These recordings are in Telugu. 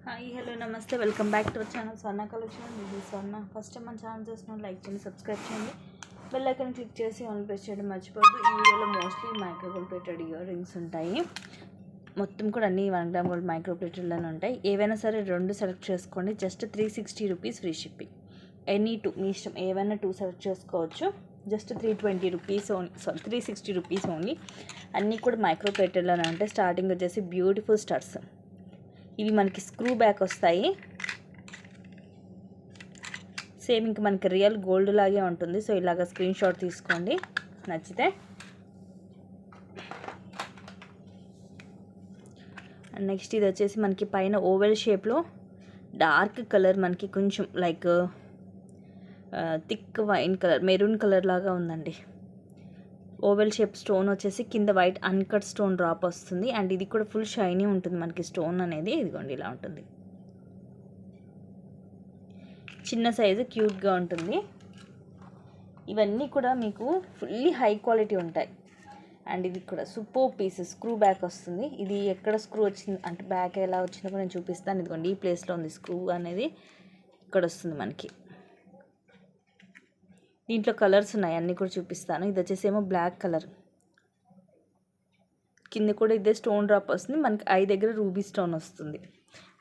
హాయ్ హలో నమస్తే welcome back to our channel Swarna collection. ఇది స్వర్ణ. ఫస్ట్ టైం మన ఛానల్ చూసిన లైక్ చేయండి, సబ్స్క్రైబ్ చేయండి, బెల్ ఐకాన్ క్లిక్ చేసి ఆన్ ప్రెస్ చేయడం మర్చిపోద్దు. ఈ వీడియోలో mostly micro gold plated ear rings ఉంటాయి. మొత్తం కూడా అన్ని 1 గ్రామ్ గోల్డ్ మైక్రో ప్లేటెడ్లోనే ఉంటాయి. ఏవైనా సరే 2 సెలెక్ట్ చేసుకోండి. Just 360 rupees free shipping. Any 2 మీ ఇష్టం, ఏవైనా 2 సెలెక్ట్ చేసుకోవచ్చు. Just 320 rupees only, 360 rupees only. అన్నీ కూడా మైక్రో ప్లేటెడ్లోనే ఉంటాయి. స్టార్టింగ్ వచ్చేసి బ్యూటిఫుల్ స్టార్స్. ఇవి మనకి స్క్రూ బ్యాక్ వస్తాయి. సేమ్ ఇంకా మనకి రియల్ గోల్డ్ లాగే ఉంటుంది. సో ఇలాగ స్క్రీన్ షాట్ తీసుకోండి నచ్చితే. అండ్ నెక్స్ట్ ఇది వచ్చేసి మనకి పైన ఓవెల్ షేప్లో డార్క్ కలర్, మనకి కొంచెం like thick wine colour, maroon colour లాగా ఉందండి. ఓవెల్ షేప్ స్టోన్ వచ్చేసి కింద వైట్ అన్కట్ స్టోన్ డ్రాప్ వస్తుంది. అండ్ ఇది కూడా ఫుల్ షైనీ ఉంటుంది మనకి స్టోన్ అనేది. ఇదిగోండి ఇలా ఉంటుంది. చిన్న సైజు క్యూట్గా ఉంటుంది. ఇవన్నీ కూడా మీకు ఫుల్లీ హై క్వాలిటీ ఉంటాయి. అండ్ ఇది కూడా సూపర్ పీస్ స్క్రూ బ్యాక్ వస్తుంది. ఇది ఎక్కడ స్క్రూ వచ్చింది అంటే బ్యాక్ ఎలా వచ్చిందో కూడా నేను చూపిస్తాను. ఇదిగోండి ఈ ప్లేస్లో ఉంది స్క్రూ అనేది, ఇక్కడ వస్తుంది మనకి. దీంట్లో కలర్స్ ఉన్నాయి, అన్నీ కూడా చూపిస్తాను. ఇది వచ్చేసేమో బ్లాక్ కలర్, కింద కూడా ఇదే స్టోన్ డ్రాప్ వస్తుంది. మనకి ఐ దగ్గర రూబీ స్టోన్ వస్తుంది.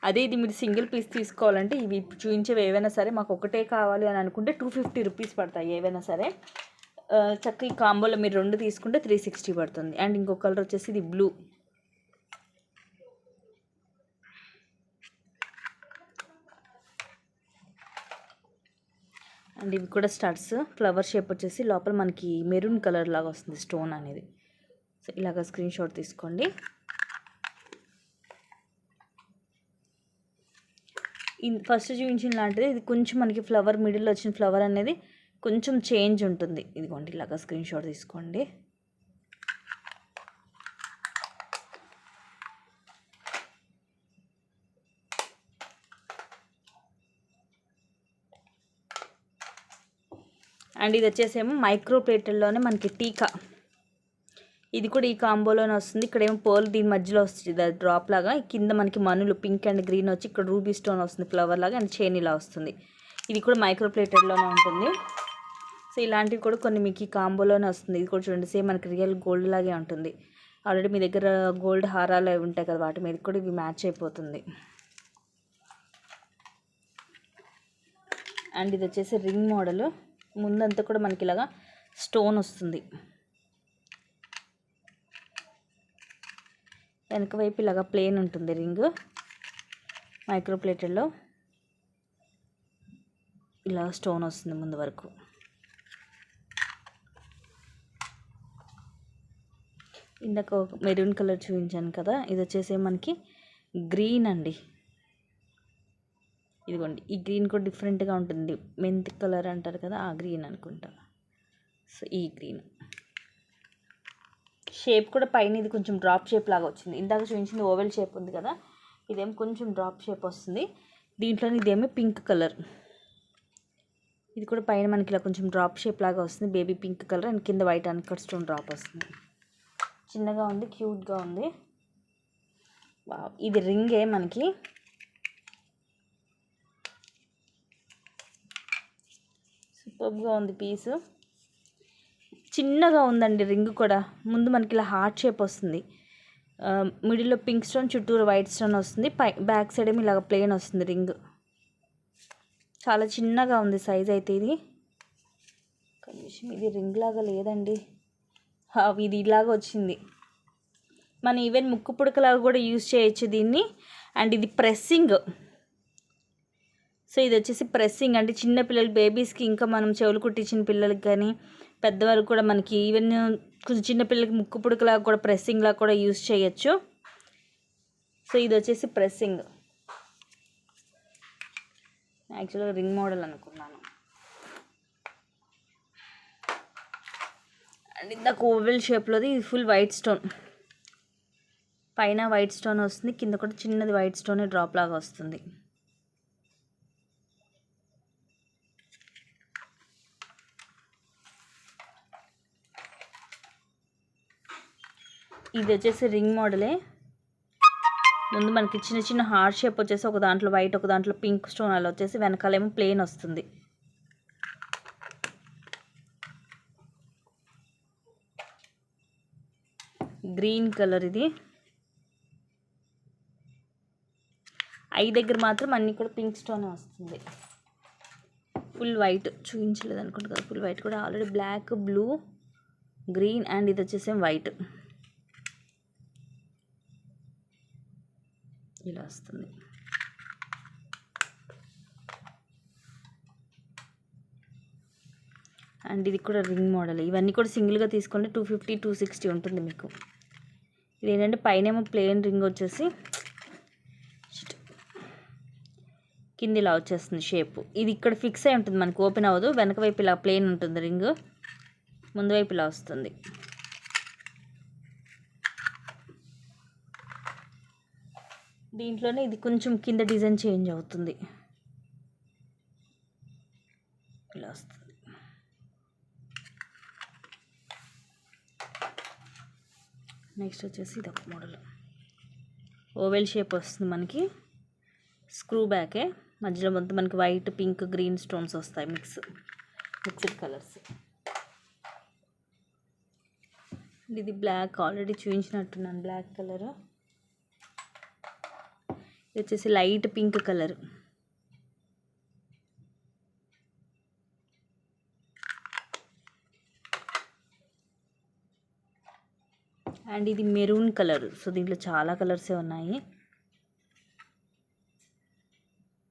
అదే ఇది మీరు సింగిల్ పీస్ తీసుకోవాలంటే ఇవి చూపించేవి ఏవైనా సరే మాకు ఒకటే కావాలి అని అనుకుంటే 250 రూపీస్ పడతాయి ఏవైనా సరే. చక్కగా ఈ కాంబోలో మీరు 2 తీసుకుంటే 360 పడుతుంది. అండ్ ఇంకో కలర్ వచ్చేసి ఇది బ్లూ. అండ్ ఇవి కూడా స్టడ్స్. ఫ్లవర్ షేప్ వచ్చేసి లోపల మనకి మెరూన్ కలర్ లాగా వస్తుంది స్టోన్ అనేది. సో ఇలాగ స్క్రీన్ షాట్ తీసుకోండి. ఫస్ట్ చూపించిన లాంటిది ఇది కొంచెం మనకి ఫ్లవర్ మిడిల్లో వచ్చిన ఫ్లవర్ అనేది కొంచెం చేంజ్ ఉంటుంది. ఇదిగోండి ఇలాగ స్క్రీన్ షాట్ తీసుకోండి. అండ్ ఇది వచ్చేసేమో మైక్రో ప్లేటెడ్లోనే మనకి టీకా. ఇది కూడా ఈ కాంబోలోనే వస్తుంది. ఇక్కడేమో పర్ల్ దీని మధ్యలో వస్తుంది డ్రాప్ లాగా. కింద మనకి మనులు పింక్ అండ్ గ్రీన్ వచ్చి ఇక్కడ రూబీ స్టోన్ వస్తుంది ఫ్లవర్ లాగా. అండ్ చైన్ ఇలా వస్తుంది. ఇది కూడా మైక్రో ప్లేటెడ్లోనే ఉంటుంది. సో ఇలాంటివి కూడా కొన్ని మీకు ఈ కాంబోలోనే వస్తుంది. ఇది కూడా చూడండి సేమ్ మనకి రియల్ గోల్డ్ లాగే ఉంటుంది. ఆల్రెడీ మీ దగ్గర గోల్డ్ హారాలు అవి ఉంటాయి కదా, వాటి మీద కూడా ఇవి మ్యాచ్ అయిపోతుంది. అండ్ ఇది వచ్చేసి రింగ్ మోడల్. ముందంతా కూడా మనకి ఇలాగా స్టోన్ వస్తుంది. వెనక వైపు ఇలాగా ప్లేన్ ఉంటుంది రింగ్. మైక్రో ప్లేటెడ్లో ఇలా స్టోన్ వస్తుంది ముందు వరకు. ఇందాక ఒక మెరూన్ కలర్ చూపించాను కదా, ఇది వచ్చేసి మనకి గ్రీన్ అండి. ఇదిగోండి ఈ గ్రీన్ కూడా డిఫరెంట్గా ఉంటుంది. మెంతి కలర్ అంటారు కదా, ఆ గ్రీన్ అనుకుంటా. సో ఈ గ్రీన్ షేప్ కూడా పైన ఇది కొంచెం డ్రాప్ షేప్ లాగా వచ్చింది. ఇందాక చూపించింది ఓవెల్ షేప్ ఉంది కదా, ఇదేమో కొంచెం డ్రాప్ షేప్ వస్తుంది. దీంట్లో ఇదేమో పింక్ కలర్. ఇది కూడా పైన మనకి ఇలా కొంచెం డ్రాప్ షేప్ లాగా వస్తుంది, బేబీ పింక్ కలర్. అండ్ కింద వైట్ అన్కట్ స్టోన్ డ్రాప్ వస్తుంది. చిన్నగా ఉంది, క్యూట్గా ఉంది. ఇది రింగే మనకి. సూపర్గా ఉంది పీసు. చిన్నగా ఉందండి రింగ్ కూడా. ముందు మనకి ఇలా హార్ట్ షేప్ వస్తుంది, మిడిల్లో పింక్ స్టోన్, చుట్టూరు వైట్ స్టోన్ వస్తుంది. బ్యాక్ సైడ్ ఏమో ఇలాగ ప్లెయిన్ వస్తుంది రింగ్. చాలా చిన్నగా ఉంది సైజ్ అయితే. ఇది కనీసం ఇది రింగ్ లాగా లేదండి, ఇది ఇలాగ వచ్చింది. మనం ఈవెన్ ముక్కు పుడకలాగా కూడా యూజ్ చేయొచ్చు దీన్ని. అండ్ ఇది ప్రెస్సింగ్. సో ఇది వచ్చేసి ప్రెస్సింగ్ అంటే చిన్నపిల్లలు బేబీస్కి, ఇంకా మనం చెవులు కుట్టించిన పిల్లలకి కానీ పెద్దవాళ్ళకి కూడా మనకి ఈవెన్ కొంచెం చిన్నపిల్లలకి ముక్కు పుడకలాగా కూడా ప్రెస్సింగ్ లాగా కూడా యూజ్ చేయొచ్చు. సో ఇది వచ్చేసి ప్రెస్సింగ్. యాక్చువల్గా రింగ్ మోడల్ అనుకున్నాను. అండ్ ఇందాక ఓవెల్ షేప్లోది ఇది ఫుల్ వైట్ స్టోన్. పైన వైట్ స్టోన్ వస్తుంది, కింద కూడా చిన్నది వైట్ స్టోన్ డ్రాప్ లాగా వస్తుంది. ఇది వచ్చేసి రింగ్ మోడలే. ముందు మనకి చిన్న చిన్న హార్ట్ షేప్ వచ్చేసి ఒక దాంట్లో వైట్, ఒక దాంట్లో పింక్ స్టోన్ అలా వచ్చేసి వెనకాలేమో ప్లెయిన్ వస్తుంది. గ్రీన్ కలర్ ఇది. ఐ దగ్గర మాత్రం అన్నీ కూడా పింక్ స్టోన్ వస్తుంది. ఫుల్ వైట్ చూపించలేదు అనుకుంటా కదా, ఫుల్ వైట్ కూడా already black, blue, green and ఇది వచ్చేసి వైట్ ఇలా వస్తుంది. అండ్ ఇది కూడా రింగ్ మోడల్. ఇవన్నీ కూడా సింగిల్గా తీసుకుంటే 250, 260 ఉంటుంది మీకు. ఇది ఏంటంటే పైనేమో ప్లెయిన్ రింగ్ వచ్చేసి కింద ఇలా వచ్చేస్తుంది షేప్. ఇది ఇక్కడ ఫిక్స్ అయి ఉంటుంది, మనకు ఓపెన్ అవ్వదు. వెనక వైపు ఇలా ప్లెయిన్ ఉంటుంది రింగ్, ముందు వైపు ఇలా వస్తుంది. దీంట్లోనే ఇది కొంచెం కింద డిజైన్ చేంజ్ అవుతుంది, ఇలా వస్తుంది. నెక్స్ట్ వచ్చేసి ఇది ఒక మోడల్, ఓవెల్ షేప్ వస్తుంది మనకి. స్క్రూ బ్యాకే, మధ్యలో మొత్తం మనకి వైట్, పింక్, గ్రీన్ స్టోన్స్ వస్తాయి, మిక్స్డ్ కలర్స్. ఇది బ్లాక్ ఆల్రెడీ చూపించినట్టున్నాను, బ్లాక్ కలర్. ఇది వచ్చేసి లైట్ పింక్ కలర్. అండ్ ఇది మెరూన్ కలర్. సో దీంట్లో చాలా కలర్సే ఉన్నాయి.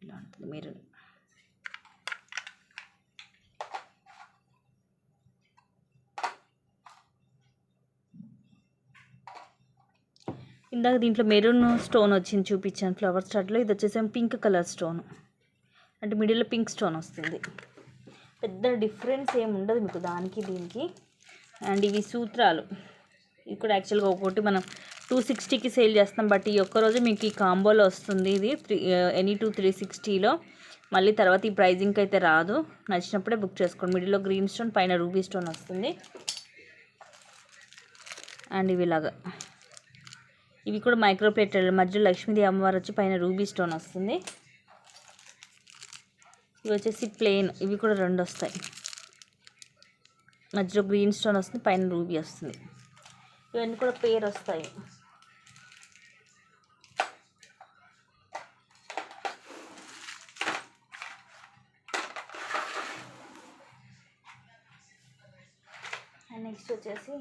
ఇలా ఉంటుంది మెరూన్. ఇందాక దీంట్లో మెరూన్ స్టోన్ వచ్చింది చూపించాను ఫ్లవర్ స్టార్ట్లో. ఇది వచ్చేసి పింక్ కలర్ స్టోన్, అంటే మిడిల్లో పింక్ స్టోన్ వస్తుంది. పెద్ద డిఫరెన్స్ ఏమి ఉండదు మీకు దానికి దీనికి. అండ్ ఇవి సూత్రాలు, ఇది కూడా యాక్చువల్గా ఒకటి మనం 260కి సేల్ చేస్తాం, బట్ ఈ ఒక్కరోజు మీకు ఈ కాంబోలో వస్తుంది. ఇది ఎనీ 360లో. మళ్ళీ తర్వాత ఈ ప్రైజింగ్కి అయితే రాదు, నచ్చినప్పుడే బుక్ చేసుకోండి. మిడిల్లో గ్రీన్ స్టోన్, పైన రూబీ స్టోన్ వస్తుంది. అండ్ ఇవిలాగా ఇవి కూడా మైక్రో ప్లేటెడ్, మధ్యలో లక్ష్మీదేవి అమ్మవారు వచ్చి పైన రూబీ స్టోన్ వస్తుంది. ఇవి వచ్చేసి ప్లెయిన్, ఇవి కూడా 2 వస్తాయి. మధ్యలో గ్రీన్ స్టోన్ వస్తుంది, పైన రూబీ వస్తుంది. ఇవన్నీ కూడా పేర్ వస్తాయి. అండ్ నెక్స్ట్ వచ్చేసి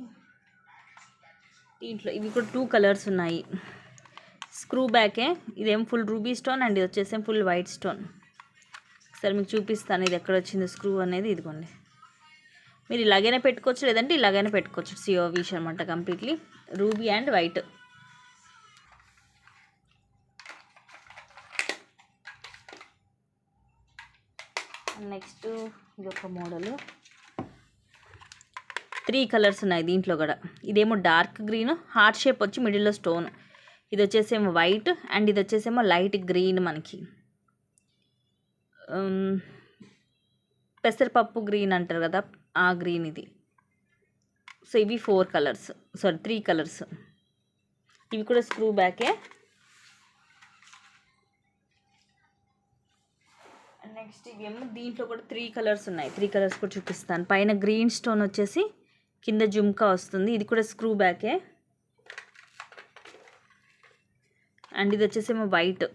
దీంట్లో ఇవి కూడా 2 కలర్స్ ఉన్నాయి. స్క్రూ బ్యాకే, ఇదేం ఫుల్ రూబీ స్టోన్ అండ్ ఇది వచ్చేసి ఫుల్ వైట్ స్టోన్. ఒకసారి మీకు చూపిస్తాను ఇది ఎక్కడ వచ్చింది స్క్రూ అనేది. ఇదిగోండి, మీరు ఇలాగైనా పెట్టుకోవచ్చు, లేదంటే ఇలాగైనా పెట్టుకోవచ్చు. సియో విష్ అనమాట, completely ruby and white. Next ఇది ఒక మోడల్, 3 కలర్స్ ఉన్నాయి దీంట్లో కూడా. ఇదేమో డార్క్ గ్రీన్, హార్ట్ షేప్ వచ్చి మిడిల్లో స్టోన్. ఇది వచ్చేసేమో వైట్ అండ్ ఇది వచ్చేసేమో లైట్ గ్రీన్, మనకి పెసరపప్పు గ్రీన్ అంటారు కదా, ఆ గ్రీన్ ఇది. సో ఇవి 4 కలర్స్, సారీ 3 కలర్స్. ఇవి కూడా స్క్రూ బ్యాకే. నెక్స్ట్ ఇవేమో దీంట్లో కూడా 3 కలర్స్ ఉన్నాయి. 3 కలర్స్ కూడా చూపిస్తాను. పైన గ్రీన్ స్టోన్ వచ్చేసి కింద జుమ్కా వస్తుంది. ఇది కూడా స్క్రూ బ్యాకే. అండ్ ఇది వచ్చేసేమో వైట్,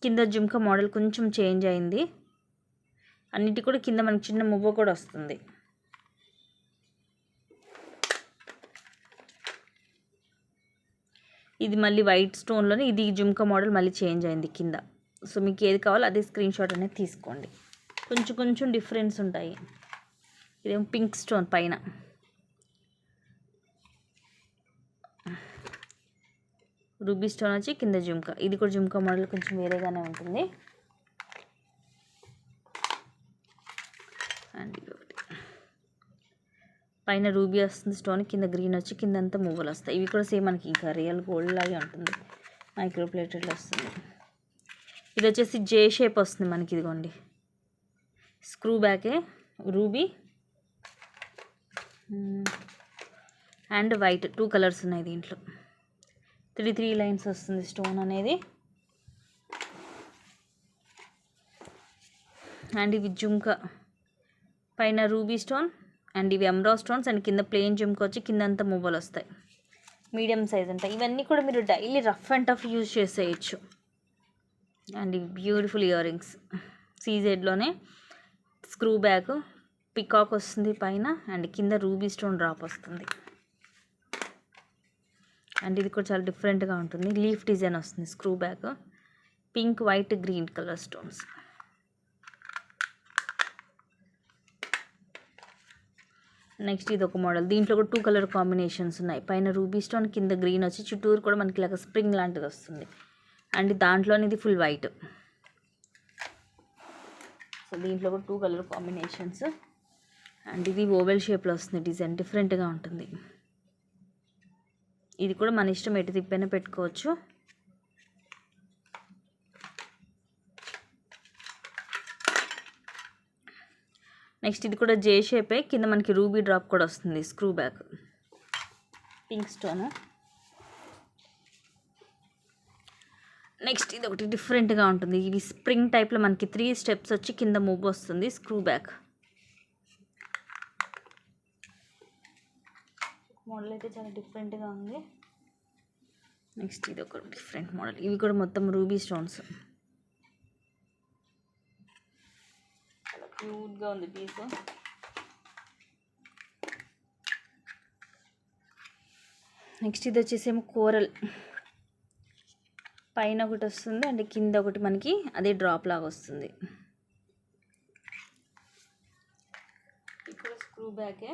కింద జుమ్కా మోడల్ కొంచెం చేంజ్ అయింది. అన్నిటి కూడా కింద మనకి చిన్న మువ్వ కూడా వస్తుంది. ఇది మళ్ళీ వైట్ స్టోన్లోనే, ఇది జుమ్కా మోడల్ మళ్ళీ చేంజ్ అయింది కింద. సో మీకు ఏది కావాలో అదే స్క్రీన్ షాట్ అనేది తీసుకోండి. కొంచెం కొంచెం డిఫరెన్స్ ఉంటాయి. ఇదేమో పింక్ స్టోన్ పైన, రూబీ స్టోన్ వచ్చి కింద జుమ్కా. ఇది కూడా జుమ్కా మోడల్ కొంచెం వేరేగానే ఉంటుంది. అండ్ ఇది ఒకటి, పైన రూబీ వస్తుంది స్టోన్, కింద గ్రీన్ వచ్చి కిందంతా మువ్వలు వస్తాయి. ఇవి కూడా సేమ్ మనకి ఇంకా రియల్ గోల్డ్ లాగే ఉంటుంది, మైక్రో ప్లేటెడ్లో వస్తుంది. ఇది వచ్చేసి జే షేప్ వస్తుంది మనకి. ఇదిగోండి, screw back, ruby and white 2 colours ఉన్నాయి దీంట్లో. త్రీ లైన్స్ వస్తుంది స్టోన్ అనేది. అండ్ ఇవి జుంకా, పైన రూబీ స్టోన్ అండ్ ఇవి ఎమరా స్టోన్స్ అండ్ కింద ప్లెయిన్ జుంకా వచ్చి కింద అంతా మువ్వలు వస్తాయి. మీడియం సైజ్ ఉంటాయి. ఇవన్నీ కూడా మీరు daily rough and tough use చేసేయచ్చు. అండ్ ఇవి బ్యూటిఫుల్ ఇయర్ రింగ్స్, సీజెడ్లోనే స్క్రూ బ్యాక్, పికాక్ వస్తుంది పైన అండ్ కింద రూబీ స్టోన్ డ్రాప్ వస్తుంది. అండ్ ఇది కూడా చాలా డిఫరెంట్గా ఉంటుంది. లీఫ్ డిజైన్ వస్తుంది screw back, pink white green colour stones. Next ఇది ఒక మోడల్, దీంట్లో కూడా 2 కలర్ కాంబినేషన్స్ ఉన్నాయి. పైన రూబీ స్టోన్ కింద గ్రీన్ వచ్చి చుట్టూరు కూడా మనకి ఇలాగ స్ప్రింగ్ లాంటిది వస్తుంది. అండ్ దాంట్లోనే ఇది ఫుల్ వైట్. సో దీంట్లో కూడా 2 కలర్ కాంబినేషన్స్. అండ్ ఇది ఓవెల్ షేప్లో వస్తుంది డిజైన్, డిఫరెంట్గా ఉంటుంది. ఇది కూడా మన ఇష్టం, ఎటు తిప్పైనా పెట్టుకోవచ్చు. నెక్స్ట్ ఇది కూడా జే షేపే, కింద మనకి రూబీ డ్రాప్ కూడా వస్తుంది screw back, pink stone. Next ఇది ఒకటి డిఫరెంట్గా ఉంటుంది. ఇవి స్ప్రింగ్ టైప్లో మనకి 3 స్టెప్స్ వచ్చి కింద మూవ్ వస్తుంది స్క్రూ బ్యాక్. మోడల్ అయితే చాలా డిఫరెంట్గా ఉంది. నెక్స్ట్ ఇది ఒక డిఫరెంట్ మోడల్, ఇవి కూడా మొత్తం రూబీ స్టోన్స్. చాలా క్యూట్గా ఉంది పీస్. నెక్స్ట్ ఇది వచ్చేసేమో కోరల్, పైన ఒకటి వస్తుంది అండ్ కింద ఒకటి మనకి అదే డ్రాప్ లాగా వస్తుంది. ఇక్కడ స్క్రూ బ్యాకే,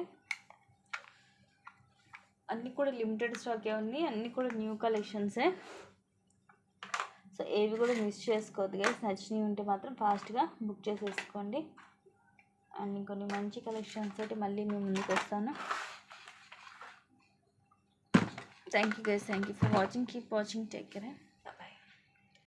అన్నీ కూడా లిమిటెడ్ స్టాకే ఉన్నాయి, అన్నీ కూడా న్యూ కలెక్షన్సే. సో ఏవి కూడా మిస్ చేసుకోవద్దు గైస్. నచ్చినవి ఉంటే మాత్రం ఫాస్ట్గా బుక్ చేసేసుకోండి. అండ్ కొన్ని మంచి కలెక్షన్స్ తోటి మళ్ళీ మేము ముందుకు వస్తాను. Thank you guys, thank you for watching. Keep watching, take care.